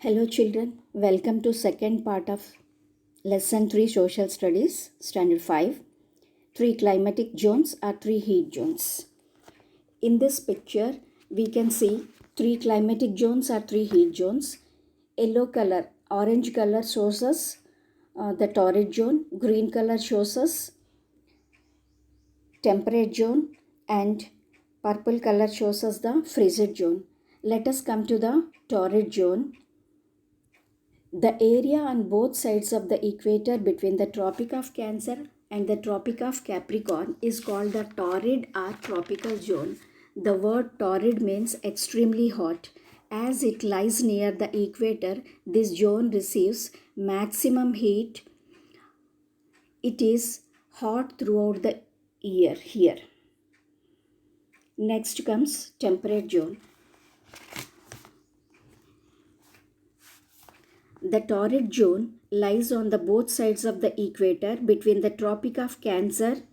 Hello children, welcome to second part of lesson 3 social studies standard 5. 3 climatic zones are 3 heat zones. In this picture we can see 3 climatic zones are 3 heat zones. Yellow color, orange color shows us the torrid zone, green color shows us temperate zone, and purple color shows us the frigid zone. Let us come to the torrid zone. The area on both sides of the equator between the Tropic of Cancer and the Tropic of Capricorn is called the torrid or tropical zone. The word torrid means extremely hot. As it lies near the equator, this zone receives maximum heat. It is hot throughout the year here. Next comes temperate zone. The torrid zone lies on the both sides of the equator between the Tropic of Cancer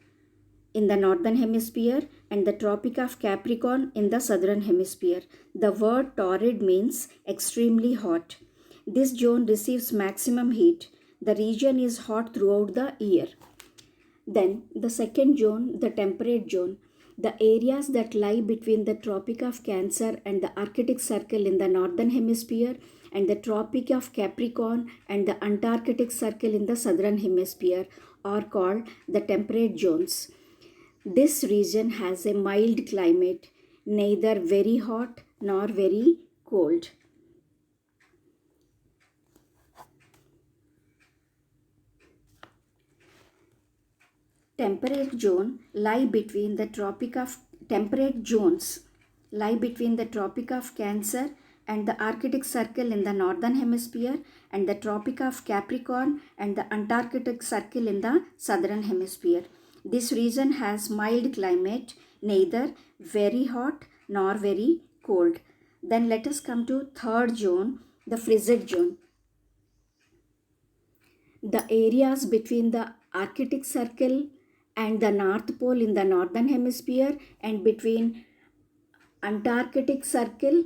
in the northern hemisphere and the Tropic of Capricorn in the southern hemisphere. The word torrid means extremely hot. This zone receives maximum heat. The region is hot throughout the year. Then the second zone, the temperate zone. The areas that lie between the Tropic of Cancer and the Arctic Circle in the northern hemisphere and the Tropic of Capricorn and the Antarctic Circle in the southern hemisphere are called the temperate zones. This region has a mild climate, neither very hot nor very cold. Temperate zones lie between the Tropic of Cancer and the Arctic Circle in the northern hemisphere and the Tropic of Capricorn and the Antarctic Circle in the southern hemisphere. This region has mild climate, neither very hot nor very cold. Then let us come to third zone, the frigid zone. The areas between the Arctic Circle and the North Pole in the northern hemisphere and between Antarctic Circle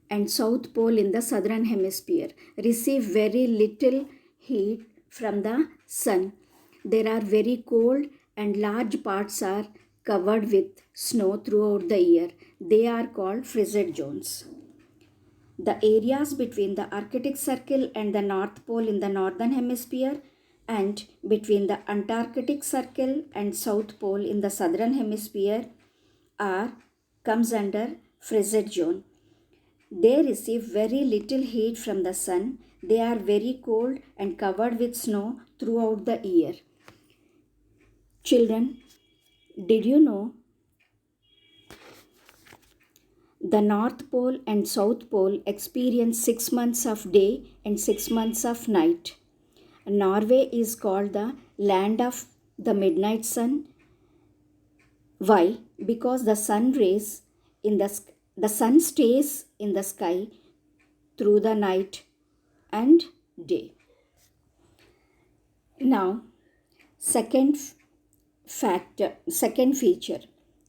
and South Pole in the southern hemisphere receive very little heat from the sun. There are very cold and large parts are covered with snow throughout the year. They are called frigid zones. The areas between the Arctic Circle and the North Pole in the northern hemisphere and between the Antarctic Circle and South Pole in the southern hemisphere comes under frigid zone. They receive very little heat from the sun. They are very cold and covered with snow throughout the year. Children, did you know the North Pole and South Pole experience 6 months of day and 6 months of night? Norway is called the land of the midnight sun. Why? Because the sun stays in the sky through the night and day. Now, second feature,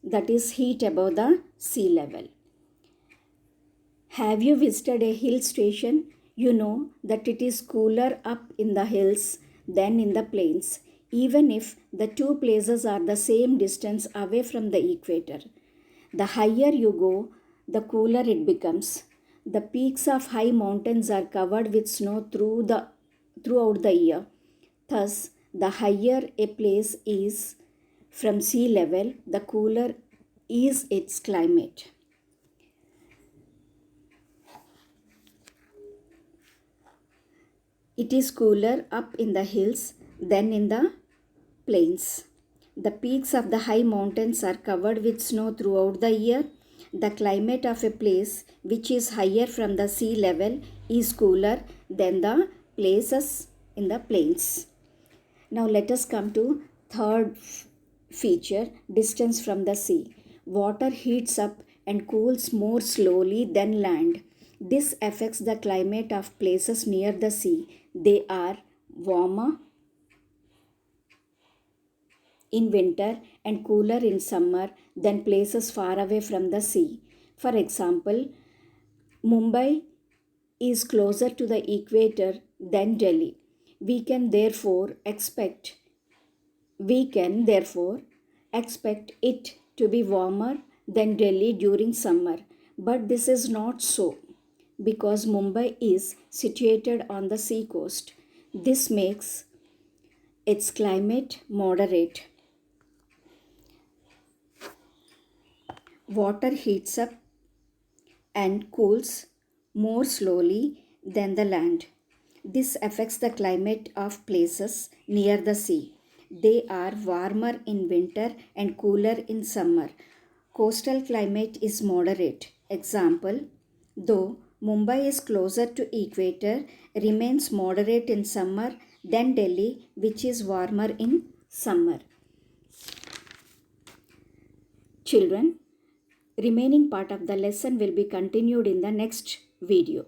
that is heat above the sea level. Have you visited a hill station? You know that it is cooler up in the hills than in the plains, even if the two places are the same distance away from the equator. The higher you go, the cooler it becomes. The peaks of high mountains are covered with snow throughout the year. Thus, the higher a place is from sea level, the cooler is its climate. It is cooler up in the hills than in the plains. The peaks of the high mountains are covered with snow throughout the year. The climate of a place which is higher from the sea level is cooler than the places in the plains. Now let us come to third feature, distance from the sea. Water heats up and cools more slowly than land. This affects the climate of places near the sea. They are warmer in winter and cooler in summer than places far away from the sea. For example, Mumbai is closer to the equator than Delhi. We can therefore expect it to be warmer than Delhi during summer. But this is not so because Mumbai is situated on the sea coast. This makes its climate moderate. Water heats up and cools more slowly than the land. This affects the climate of places near the sea. They are warmer in winter and cooler in summer. Coastal climate is moderate. Example, though Mumbai is closer to equator, remains moderate in summer than Delhi, which is warmer in summer. Children, remaining part of the lesson will be continued in the next video.